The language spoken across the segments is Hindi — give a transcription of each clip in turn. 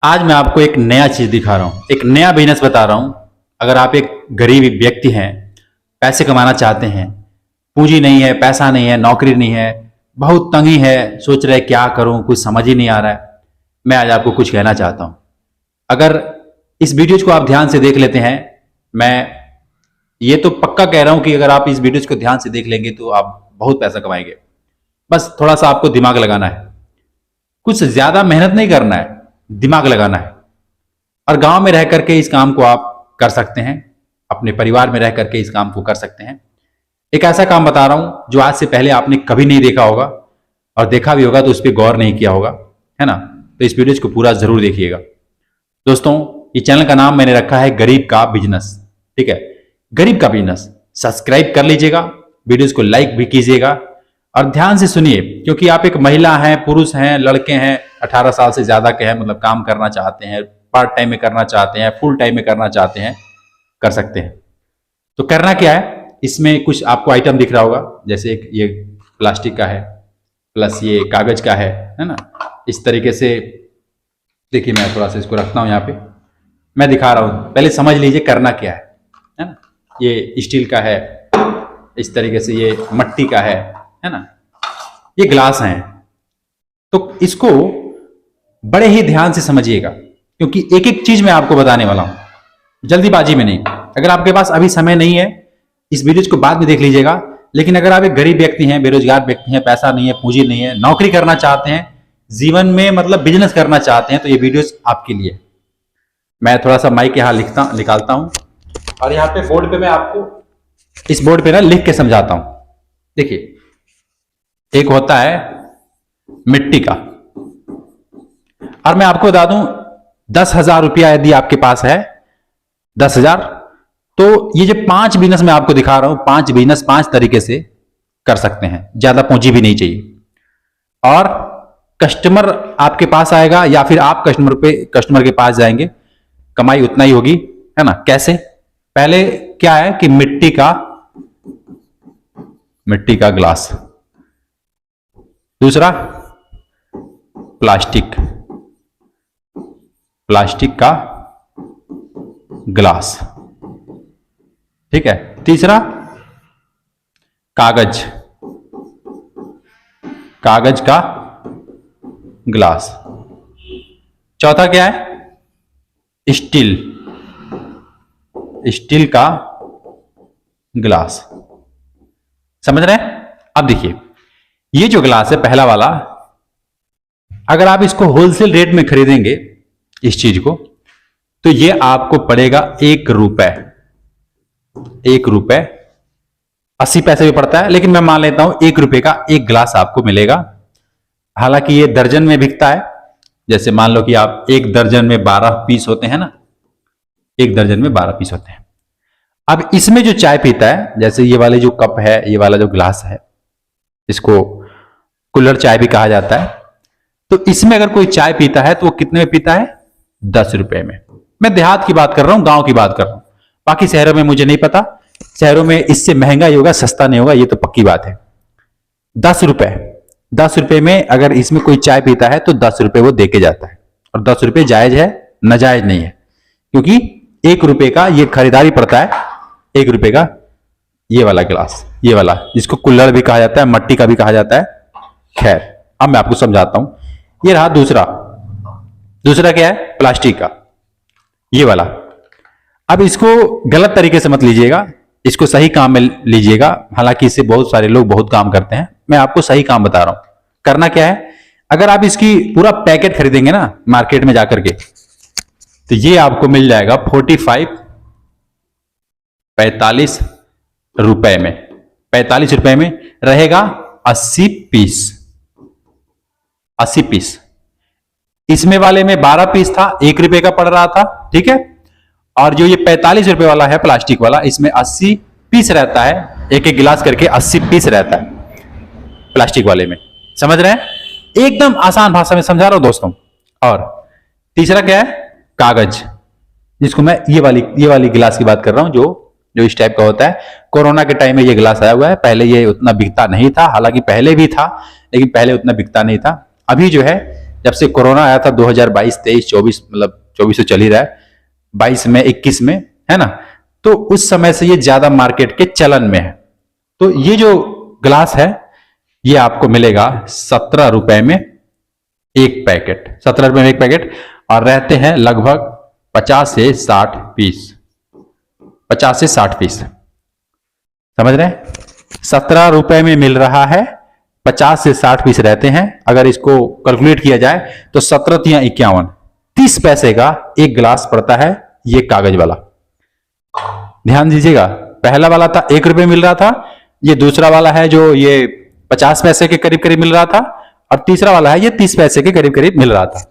आज मैं आपको एक नया चीज दिखा रहा हूं, एक नया बिजनेस बता रहा हूं। अगर आप एक गरीब व्यक्ति हैं, पैसे कमाना चाहते हैं, पूंजी नहीं है, पैसा नहीं है, नौकरी नहीं है, बहुत तंगी है, सोच रहे क्या करूं, कुछ समझ ही नहीं आ रहा है, मैं आज आपको कुछ कहना चाहता हूं। अगर इस वीडियो को आप ध्यान से देख लेते हैं, मैं ये तो पक्का कह रहा हूं कि अगर आप इस वीडियो को ध्यान से देख लेंगे तो आप बहुत पैसा कमाएंगे। बस थोड़ा सा आपको दिमाग लगाना है, कुछ ज्यादा मेहनत नहीं करना है, दिमाग लगाना है। और गांव में रह करके इस काम को आप कर सकते हैं, अपने परिवार में रह करके इस काम को कर सकते हैं। एक ऐसा काम बता रहा हूं जो आज से पहले आपने कभी नहीं देखा होगा, और देखा भी होगा तो उस पर गौर नहीं किया होगा, है ना। तो इस वीडियो को पूरा जरूर देखिएगा। दोस्तों, ये चैनल का नाम मैंने रखा है गरीब का बिजनेस, ठीक है, गरीब का बिजनेस। सब्सक्राइब कर लीजिएगा, वीडियोस को लाइक भी कीजिएगा और ध्यान से सुनिए, क्योंकि आप एक महिला हैं, पुरुष हैं, लड़के हैं, 18 साल से ज्यादा के हैं, मतलब काम करना चाहते हैं, पार्ट टाइम में करना चाहते हैं, फुल टाइम में करना चाहते हैं, कर सकते हैं। तो करना क्या है, इसमें कुछ आपको आइटम दिख रहा होगा, जैसे एक ये प्लास्टिक का है, प्लस ये कागज का है ना। इस तरीके से देखिए, मैं थोड़ा सा इसको रखता हूं यहाँ पे, मैं दिखा रहा हूं, पहले समझ लीजिए करना क्या है ना। ये स्टील का है, इस तरीके से ये मट्टी का है ना, ये ग्लास हैं। तो इसको बड़े ही ध्यान से समझिएगा, क्योंकि एक एक चीज मैं आपको बताने वाला हूं, जल्दीबाजी में नहीं। अगर आपके पास अभी समय नहीं है, इस वीडियो को बाद में देख लीजिएगा। लेकिन अगर आप एक गरीब व्यक्ति हैं, बेरोजगार व्यक्ति हैं, पैसा नहीं है, पूंजी नहीं है, नौकरी करना चाहते हैं, जीवन में मतलब बिजनेस करना चाहते हैं, तो ये वीडियो आपके लिए। मैं थोड़ा सा माइक यहाँ निकालता हूं, और यहाँ पे बोर्ड पे मैं आपको इस बोर्ड पे ना लिख के समझाता हूं। देखिए, एक होता है मिट्टी का, और मैं आपको बता दूं 10,000 रुपया यदि आपके पास है, 10,000, तो ये जो 5 बिजनेस मैं आपको दिखा रहा हूं, 5 बिजनेस 5 तरीके से कर सकते हैं, ज्यादा पूंजी भी नहीं चाहिए। और कस्टमर आपके पास आएगा या फिर आप कस्टमर के पास जाएंगे, कमाई उतना ही होगी, है ना। कैसे? पहले क्या है कि मिट्टी का ग्लास, दूसरा प्लास्टिक का ग्लास, ठीक है, तीसरा कागज का ग्लास, चौथा क्या है, स्टील का ग्लास। समझ रहे हैं? अब देखिए, ये जो ग्लास है पहला वाला, अगर आप इसको होलसेल रेट में खरीदेंगे इस चीज को, तो ये आपको पड़ेगा 1 रुपए 80 पैसे भी पड़ता है, लेकिन मैं मान लेता हूं 1 रुपए का एक ग्लास आपको मिलेगा। हालांकि ये दर्जन में बिकता है, जैसे मान लो कि आप एक दर्जन में 12 पीस होते हैं ना, एक दर्जन में 12 पीस होते हैं। अब इसमें जो चाय पीता है, जैसे ये वाले जो कप है, ये वाला जो ग्लास है, इसको कुल्हड़ चाय भी कहा जाता है, तो इसमें अगर कोई चाय पीता है तो वो कितने में पीता है? 10 रुपए में। मैं देहात की बात कर रहा हूं, गांव की बात कर रहा हूं, बाकी शहरों में मुझे नहीं पता, शहरों में इससे महंगा ही होगा, सस्ता नहीं होगा, ये तो पक्की बात है। 10 रुपए में अगर इसमें कोई चाय पीता है तो 10 रुपए वो देके जाता है। और 10 रुपए जायज है, नाजायज नहीं है, क्योंकि 1 रुपए का ये खरीदारी पड़ता है। 1 रुपए का ये वाला ग्लास, ये वाला जिसको कुल्हड़ भी कहा जाता है, मट्टी का भी कहा जाता है। खैर, अब मैं आपको समझाता हूं। ये रहा दूसरा क्या है? प्लास्टिक का, ये वाला। अब इसको गलत तरीके से मत लीजिएगा, इसको सही काम में लीजिएगा। हालांकि इससे बहुत सारे लोग बहुत काम करते हैं, मैं आपको सही काम बता रहा हूं। करना क्या है, अगर आप इसकी पूरा पैकेट खरीदेंगे ना मार्केट में जाकर के, तो ये आपको मिल जाएगा 45 रुपए में। 45 रुपए में रहेगा 80 पीस। इसमें वाले में 12 पीस था, 1 रुपए का पड़ रहा था, ठीक है। और जो ये 45 रुपए वाला है प्लास्टिक वाला, इसमें 80 पीस रहता है, एक गिलास करके 80 पीस रहता है प्लास्टिक वाले में। समझ रहे हैं? एकदम आसान भाषा में समझा रहा हूं दोस्तों। और तीसरा क्या है? कागज, जिसको मैं ये वाली गिलास की बात कर रहा हूं, जो इस टाइप का होता है। कोरोना के टाइम में ये गिलास आया हुआ है, पहले ये उतना बिकता नहीं था, हालांकि पहले भी था, लेकिन पहले उतना बिकता नहीं था। अभी जो है जब से कोरोना आया था 2022, 23, 24, मतलब 24 तो चल ही रहा है, 22 में, 21 में, है ना, तो उस समय से ये ज्यादा मार्केट के चलन में है। तो ये जो ग्लास है ये आपको मिलेगा 17 रुपए में एक पैकेट, 17 रुपए में एक पैकेट, और रहते हैं लगभग 50 से 60 पीस, 50 से 60 पीस, समझ रहे हैं? 17 रुपए में मिल रहा है, 50 से 60 पीस रहते हैं। अगर इसको कैलकुलेट किया जाए तो 17 या 51, 30 पैसे का एक गिलास पड़ता है ये कागज वाला। ध्यान दीजिएगा, पहला वाला था 1 रुपए मिल रहा था, ये दूसरा वाला है जो ये 50 पैसे के करीब करीब मिल रहा था, और तीसरा वाला है ये 30 पैसे के करीब करीब मिल रहा था।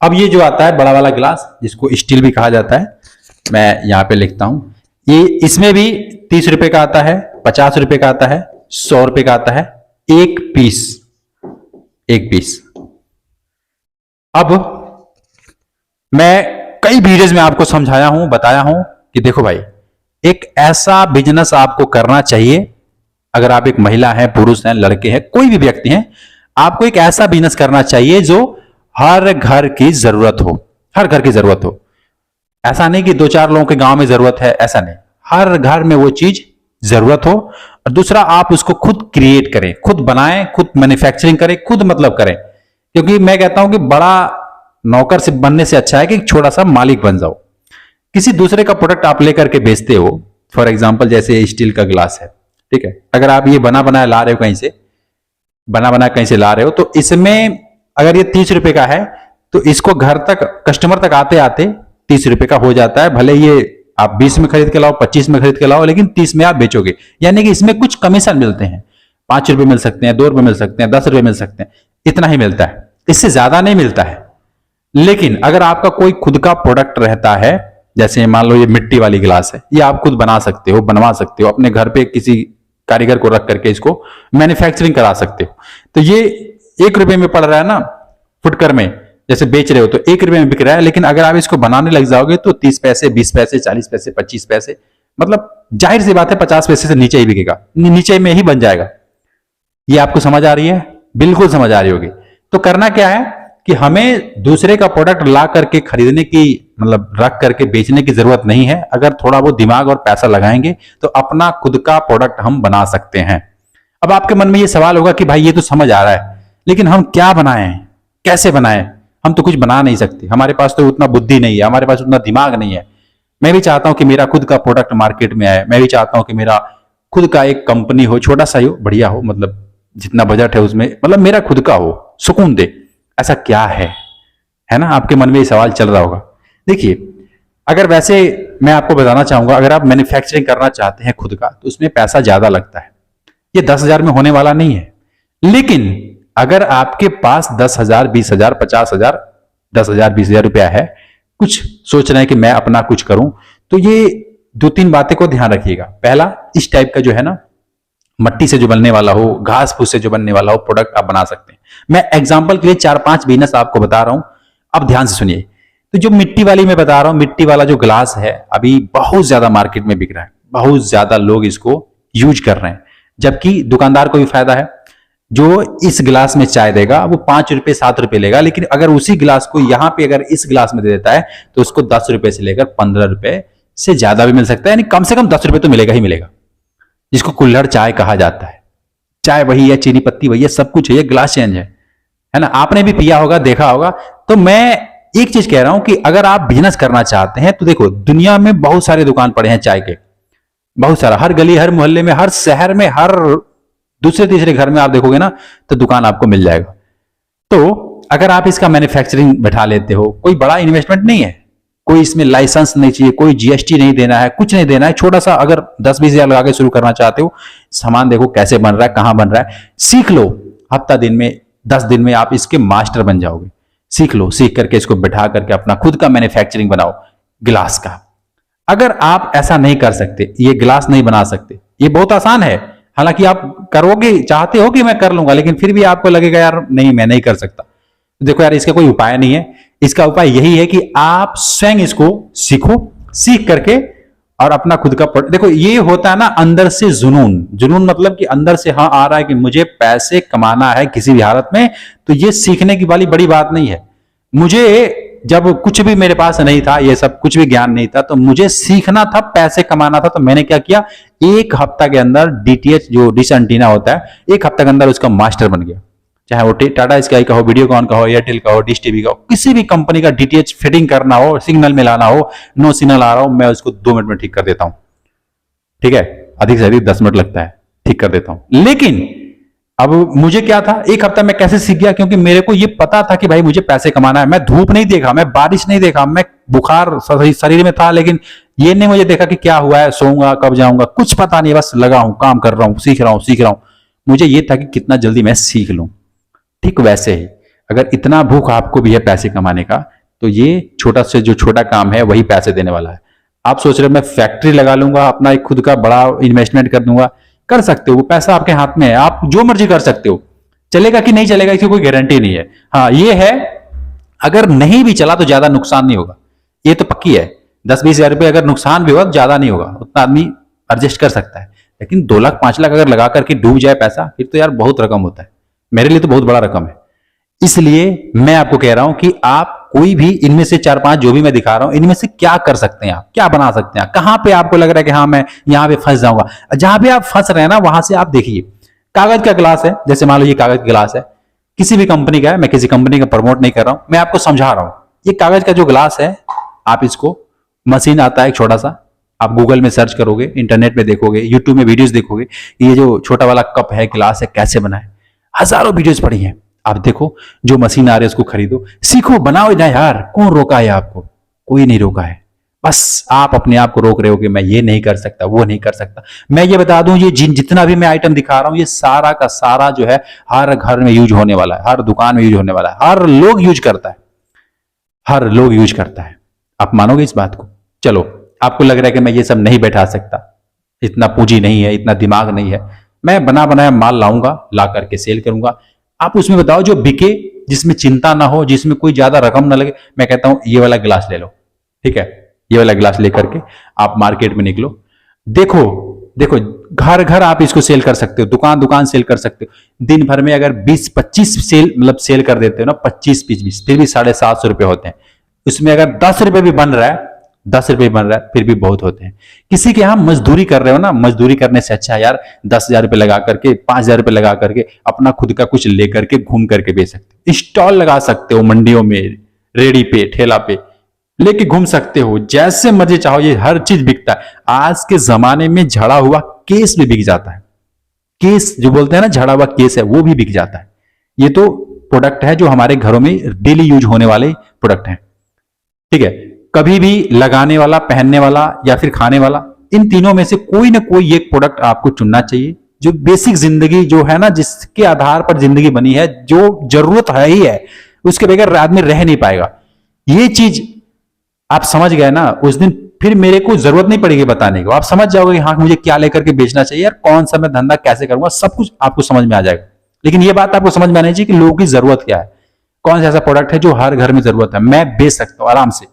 अब ये जो आता है बड़ा वाला गिलास, जिसको स्टील भी कहा जाता है, मैं यहां पे लिखता हूं, ये इसमें भी 30 रुपए का आता है, 50 रुपए का आता है, 100 रुपए का आता है, एक पीस, एक पीस। अब मैं कई वीडियोज में आपको समझाया हूं, बताया हूं कि देखो भाई, एक ऐसा बिजनेस आपको करना चाहिए, अगर आप एक महिला हैं, पुरुष हैं, लड़के हैं, कोई भी व्यक्ति हैं, आपको एक ऐसा बिजनेस करना चाहिए जो हर घर की जरूरत हो, हर घर की जरूरत हो। ऐसा नहीं कि 2-4 लोगों के गांव में जरूरत है, ऐसा नहीं, हर घर में वो चीज जरूरत हो। और दूसरा, आप उसको खुद क्रिएट करें, खुद बनाएं, खुद मैन्युफैक्चरिंग करें, खुद मतलब करें। क्योंकि मैं कहता हूं कि बड़ा नौकर से बनने से अच्छा है कि छोटा सा मालिक बन जाओ। किसी दूसरे का प्रोडक्ट आप लेकर के बेचते हो, फॉर एग्जाम्पल जैसे स्टील का गिलास है, ठीक है, अगर आप ये बना बनाया ला रहे हो कहीं से, बना बनाया कहीं से ला रहे हो, तो इसमें अगर ये 30 रुपए का है तो इसको घर तक, कस्टमर तक आते आते 30 रुपए का हो जाता है। भले ये आप 20 में खरीद के लाओ, 25 में खरीद के लाओ, लेकिन 30 में आप बेचोगे, यानी कि इसमें कुछ कमीशन मिलते हैं, 5 रुपए मिल सकते हैं, 2 रुपए मिल सकते हैं, 10 रुपए मिल सकते हैं, इतना ही मिलता है, इससे ज्यादा नहीं मिलता है। लेकिन अगर आपका कोई खुद का प्रोडक्ट रहता है, जैसे मान लो ये मिट्टी वाली गिलास है, ये आप खुद बना सकते हो, बनवा सकते हो, अपने घर पे किसी कारीगर को रख करके इसको मैन्युफैक्चरिंग करा सकते हो। तो ये 1 रुपए में पड़ रहा है ना, फुटकर में जैसे बेच रहे हो तो 1 रुपए में बिक रहा है, लेकिन अगर आप इसको बनाने लग जाओगे तो 30 पैसे, 20 पैसे, 40 पैसे, 25 पैसे, मतलब जाहिर सी बात है 50 पैसे से नीचे ही बिकेगा, नीचे में ही बन जाएगा। ये आपको समझ आ रही है? बिल्कुल समझ आ रही होगी। तो करना क्या है कि हमें दूसरे का प्रोडक्ट ला करके खरीदने की, मतलब रख करके बेचने की जरूरत नहीं है। अगर थोड़ा बहुत दिमाग और पैसा लगाएंगे तो अपना खुद का प्रोडक्ट हम बना सकते हैं। अब आपके मन में ये सवाल होगा कि भाई ये तो समझ आ रहा है, लेकिन हम क्या बनाएं, कैसे बनाएं? हम तो कुछ बना नहीं सकते, हमारे पास तो उतना बुद्धि नहीं है, हमारे पास उतना दिमाग नहीं है। मैं भी चाहता हूं कि मेरा खुद का प्रोडक्ट मार्केट में आए, मैं भी चाहता हूं कि मेरा खुद का एक कंपनी हो, छोटा सा ही हो, बढ़िया हो, मतलब जितना बजट है उसमें, मतलब मेरा खुद का हो, सुकून दे। ऐसा क्या है ना? आपके मन में ये सवाल चल रहा होगा। देखिए, अगर वैसे मैं आपको बताना चाहूंगा, अगर आप मैन्युफैक्चरिंग करना चाहते हैं खुद का, तो उसमें पैसा ज्यादा लगता है, ये 10,000 में होने वाला नहीं है। लेकिन अगर आपके पास 10,000, 20,000, 50,000, 10,000, 20,000 रुपया है, कुछ सोच रहे हैं कि मैं अपना कुछ करूं, तो ये 2-3 बातें को ध्यान रखिएगा। पहला, इस टाइप का जो है ना, मट्टी से जो बनने वाला हो, घास फूस से जो बनने वाला हो प्रोडक्ट आप बना सकते हैं। मैं एग्जांपल के लिए 4-5 बिजनेस आपको बता रहा हूं, अब ध्यान से सुनिए। तो जो मिट्टी वाली मैं बता रहा हूं, मिट्टी वाला जो ग्लास है, अभी बहुत ज्यादा मार्केट में बिक रहा है, बहुत ज्यादा लोग इसको यूज कर रहे हैं, जबकि दुकानदार को भी फायदा है। जो इस गिलास में चाय देगा वो 5 रुपए, 7 रुपए लेगा, लेकिन अगर उसी गिलास को यहां पे अगर इस गिलास में दे देता है तो उसको 10 रुपए से लेकर 15 रुपए से ज्यादा भी मिल सकता है, यानी कम से कम 10 रुपए तो मिलेगा ही मिलेगा, जिसको कुल्हड़ चाय कहा जाता है। चाय वही है, चीनी पत्ती वही है, सब कुछ है, ये ग्लास चेंज है ना? आपने भी पिया होगा, देखा होगा। तो मैं एक चीज कह रहा हूं कि अगर आप बिजनेस करना चाहते हैं तो देखो, दुनिया में बहुत सारे दुकान पड़े हैं चाय के, बहुत सारा, हर गली, हर मोहल्ले में, हर शहर में, हर दूसरे तीसरे घर में आप देखोगे ना तो दुकान आपको मिल जाएगा। तो अगर आप इसका मैन्युफैक्चरिंग बैठा लेते हो, कोई बड़ा इन्वेस्टमेंट नहीं है, कोई इसमें लाइसेंस नहीं चाहिए, कोई जीएसटी नहीं देना है, कुछ नहीं देना है, छोटा सा अगर 10-20 हजार लगा के शुरू करना चाहते हो, सामान देखो कैसे बन रहा है, कहां बन रहा है, सीख लो। हफ्ता दिन में, 10 दिन में आप इसके मास्टर बन जाओगे। सीख लो, सीख करके इसको बैठा करके अपना खुद का मैन्युफैक्चरिंग बनाओ गिलास का। अगर आप ऐसा नहीं कर सकते, ये गिलास नहीं बना सकते, ये बहुत आसान है, हालांकि आप करोगे, चाहते हो कि मैं कर लूंगा, लेकिन फिर भी आपको लगेगा यार नहीं, मैं नहीं कर सकता। देखो यार, इसका कोई उपाय नहीं है। इसका उपाय यही है कि आप स्वयं इसको सीखो, सीख करके और अपना खुद का देखो ये होता है ना अंदर से जुनून। जुनून मतलब कि अंदर से हाँ आ रहा है कि मुझे पैसे कमाना है किसी भी हालत में, तो ये सीखने की वाली बड़ी बात नहीं है। मुझे जब कुछ भी मेरे पास नहीं था, ये सब कुछ भी ज्ञान नहीं था, तो मुझे सीखना था, पैसे कमाना था। तो मैंने क्या किया, एक हफ्ता के अंदर डीटीएच जो डिश एंटीना होता है, एक हफ्ता के अंदर उसका मास्टर बन गया। चाहे वो टाटा स्काई का हो, वीडियोकॉन का हो, एयरटेल का हो, डिश टीवी का हो, किसी भी कंपनी का डीटीएच फिटिंग करना हो, सिग्नल में लाना हो, नो सिग्नल आ रहा हो, मैं उसको 2 मिनट में ठीक कर देता हूं। ठीक है, अधिक से अधिक 10 मिनट लगता है, ठीक कर देता हूं। लेकिन अब मुझे क्या था, एक हफ्ता में कैसे सीख गया, क्योंकि मेरे को ये पता था कि भाई मुझे पैसे कमाना है। मैं धूप नहीं देखा, मैं बारिश नहीं देखा, मैं बुखार शरीर में था, लेकिन ये नहीं मुझे देखा कि क्या हुआ है, सोऊंगा कब जाऊंगा, कुछ पता नहीं, बस लगा हूं, काम कर रहा हूं, सीख रहा हूं। मुझे ये था कि कितना जल्दी मैं सीख लूं। ठीक वैसे ही अगर इतना भूख आपको भी है पैसे कमाने का, तो ये छोटा से जो छोटा काम है वही पैसे देने वाला है। आप सोच रहे हो मैं फैक्ट्री लगा लूंगा, अपना एक खुद का बड़ा इन्वेस्टमेंट कर दूंगा, कर सकते हो, वो पैसा आपके हाथ में है, आप जो मर्जी कर सकते हो। चलेगा कि नहीं चलेगा इसकी कोई गारंटी नहीं है। हाँ ये है, अगर नहीं भी चला तो ज्यादा नुकसान नहीं होगा, ये तो पक्की है। 10-20 हजार रुपये अगर नुकसान भी होगा तो ज्यादा नहीं होगा, उतना आदमी एडजस्ट कर सकता है। लेकिन 2 लाख 5 लाख अगर लगा करके डूब जाए पैसा, फिर तो यार बहुत रकम होता है। मेरे लिए तो बहुत बड़ा रकम है। इसलिए मैं आपको कह रहा हूं कि आप कोई भी इनमें से 4-5 जो भी मैं दिखा रहा हूं, इनमें से क्या कर सकते हैं, आप क्या बना सकते हैं, कहां पे आपको लग रहा है कि हाँ मैं यहां पे फंस जाऊंगा। जहां पे आप फंस रहे हैं ना, वहां से आप देखिए। कागज का गिलास है, जैसे मान लो ये कागज का गिलास है, किसी भी कंपनी का है, मैं किसी कंपनी का प्रमोट नहीं कर रहा हूं, मैं आपको समझा रहा हूं। ये कागज का जो गिलास है, आप इसको, मशीन आता है एक छोटा सा, आप गूगल में सर्च करोगे, इंटरनेट में देखोगे, यूट्यूब में वीडियोस देखोगे, ये जो छोटा वाला कप है, गिलास है, कैसे बनाए, हजारों वीडियोस पड़ी हैं। आप देखो, जो मशीन आ रही है उसको खरीदो, सीखो, बनाओ ना यार। कौन रोका है आपको? कोई नहीं रोका है। बस आप अपने आप को रोक रहे हो कि मैं ये नहीं कर सकता, वो नहीं कर सकता। मैं ये बता दूं, ये जितना भी मैं आइटम दिखा रहा हूं, ये सारा का सारा जो है हर घर में यूज होने वाला है, हर दुकान में यूज होने वाला है, हर लोग यूज करता है, हर लोग यूज करता है। आप मानोगे इस बात को? चलो, आपको लग रहा है कि मैं ये सब नहीं बैठा सकता, इतना पूंजी नहीं है, इतना दिमाग नहीं है, मैं बना बनाया माल लाऊंगा, ला करके सेल करूंगा। आप उसमें बताओ जो बिके, जिसमें चिंता ना हो, जिसमें कोई ज्यादा रकम ना लगे। मैं कहता हूं ये वाला गिलास ले लो, ठीक है, ये वाला गिलास लेकर के आप मार्केट में निकलो, देखो देखो, घर घर आप इसको सेल कर सकते हो, दुकान दुकान सेल कर सकते हो। दिन भर में अगर 20-25 सेल मतलब सेल कर देते हो ना, 25-20, फिर भी 750 रुपए होते हैं। उसमें अगर 10 रुपए भी बन रहा है, 10 रुपए बन रहा है, फिर भी बहुत होते हैं। किसी के यहां मजदूरी कर रहे हो ना, मजदूरी करने से अच्छा यार 10,000 रुपए लगा करके, 5,000 रुपए लगा करके अपना खुद का कुछ लेकर के घूम करके बेच सकते हो। स्टॉल लगा सकते हो मंडियों में, रेडी पे, ठेला पे लेके घूम सकते हो, जैसे मर्जी चाहो, ये हर चीज बिकता है। आज के जमाने में झड़ा हुआ केस भी बिक जाता है। केस जो बोलते हैं ना, झड़ा हुआ केस है, वो भी बिक जाता है। ये तो प्रोडक्ट है जो हमारे घरों में डेली यूज होने वाले प्रोडक्ट हैं, ठीक है। कभी भी लगाने वाला, पहनने वाला या फिर खाने वाला, इन तीनों में से कोई ना कोई एक प्रोडक्ट आपको चुनना चाहिए, जो बेसिक जिंदगी जो है ना, जिसके आधार पर जिंदगी बनी है, जो जरूरत है ही है, उसके बगैर आदमी रह नहीं पाएगा। ये चीज आप समझ गए ना, उस दिन फिर मेरे को जरूरत नहीं पड़ेगी बताने को, आप समझ जाओगे कि हाँ मुझे क्या लेकर के बेचना चाहिए यार, कौन सा मैं धंधा कैसे करूंगा, सब कुछ आपको समझ में आ जाएगा। लेकिन ये बात आपको समझ में आनी चाहिए कि लोगों की जरूरत क्या है, कौन सा ऐसा प्रोडक्ट है जो हर घर में जरूरत है, मैं बेच सकता हूं आराम से,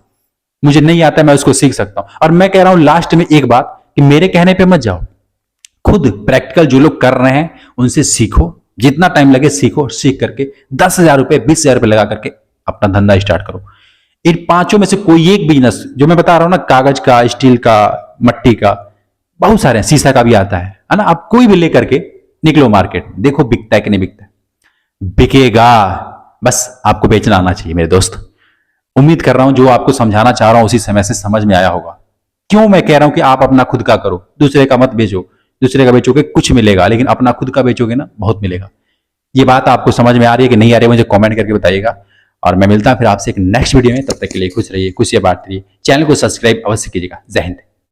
मुझे नहीं आता मैं उसको सीख सकता हूं। और मैं कह रहा हूं लास्ट में एक बात, कि मेरे कहने पे मत जाओ, खुद प्रैक्टिकल जो लोग कर रहे हैं उनसे सीखो, जितना टाइम लगे सीखो, सीख करके 10,000 रुपए 20,000 रुपए लगा करके अपना धंधा स्टार्ट करो। इन 5 में से कोई एक बिजनेस जो मैं बता रहा हूं ना, कागज का, स्टील का, मट्टी का, बहुत सारे हैं, शीशा का भी आता है ना, आप कोई भी लेकर के निकलो मार्केट में, देखो बिकता है कि नहीं बिकता है। बिकेगा, बस आपको बेचना आना चाहिए मेरे दोस्त। उम्मीद कर रहा हूं जो आपको समझाना चाह रहा हूं उसी समय से समझ में आया होगा। क्यों मैं कह रहा हूं कि आप अपना खुद का करो, दूसरे का मत बेचो। दूसरे का बेचोगे कुछ मिलेगा, लेकिन अपना खुद का बेचोगे ना, बहुत मिलेगा। ये बात आपको समझ में आ रही है कि नहीं आ रही है, मुझे कमेंट करके बताइएगा। और मैं मिलता हूं फिर आपसे एक नेक्स्ट वीडियो में, तब तक के लिए खुश रहिए, खुशियां बांटते रहिए, चैनल को सब्सक्राइब अवश्य कीजिएगा। जय हिंद।